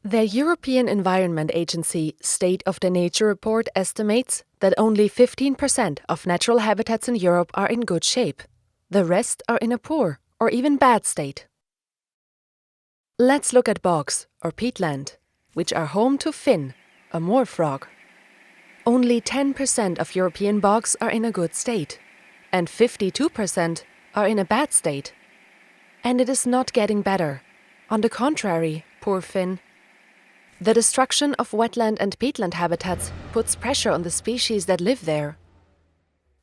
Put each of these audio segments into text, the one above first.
The European Environment Agency State of the Nature report estimates that only 15% of natural habitats in Europe are in good shape. The rest are in a poor or even bad state. Let's look at bogs or peatland, which are home to Finn, a moor frog. Only 10% of European bogs are in a good state, and 52% are in a bad state. And it is not getting better. On the contrary, poor Finn. The destruction of wetland and peatland habitats puts pressure on the species that live there.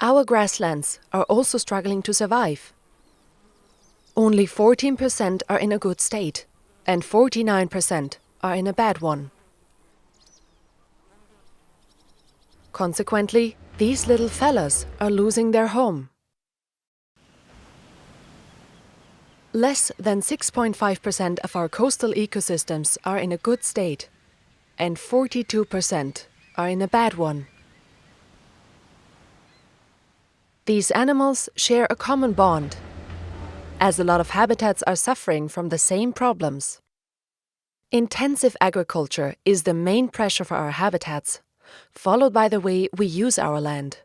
Our grasslands are also struggling to survive. Only 14% are in a good state, and 49% are in a bad one. Consequently, these little fellas are losing their home. Less than 6.5% of our coastal ecosystems are in a good state, and 42% are in a bad one. These animals share a common bond, as a lot of habitats are suffering from the same problems. Intensive agriculture is the main pressure for our habitats, followed by the way we use our land.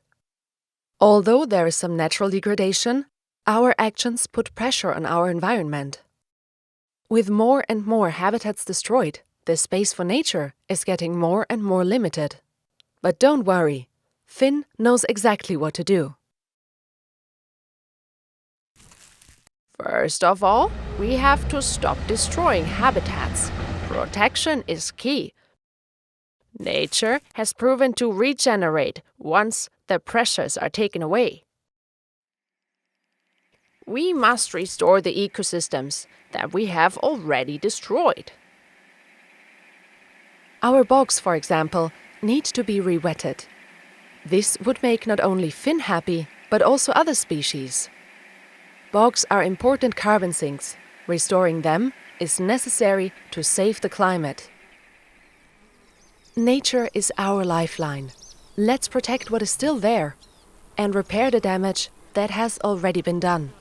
Although there is some natural degradation, our actions put pressure on our environment. With more and more habitats destroyed, the space for nature is getting more and more limited. But don't worry, Finn knows exactly what to do. First of all, we have to stop destroying habitats. Protection is key. Nature has proven to regenerate once the pressures are taken away. We must restore the ecosystems that we have already destroyed. Our bogs, for example, need to be re-wetted. This would make not only Finn happy, but also other species. Bogs are important carbon sinks. Restoring them is necessary to save the climate. Nature is our lifeline. Let's protect what is still there and repair the damage that has already been done.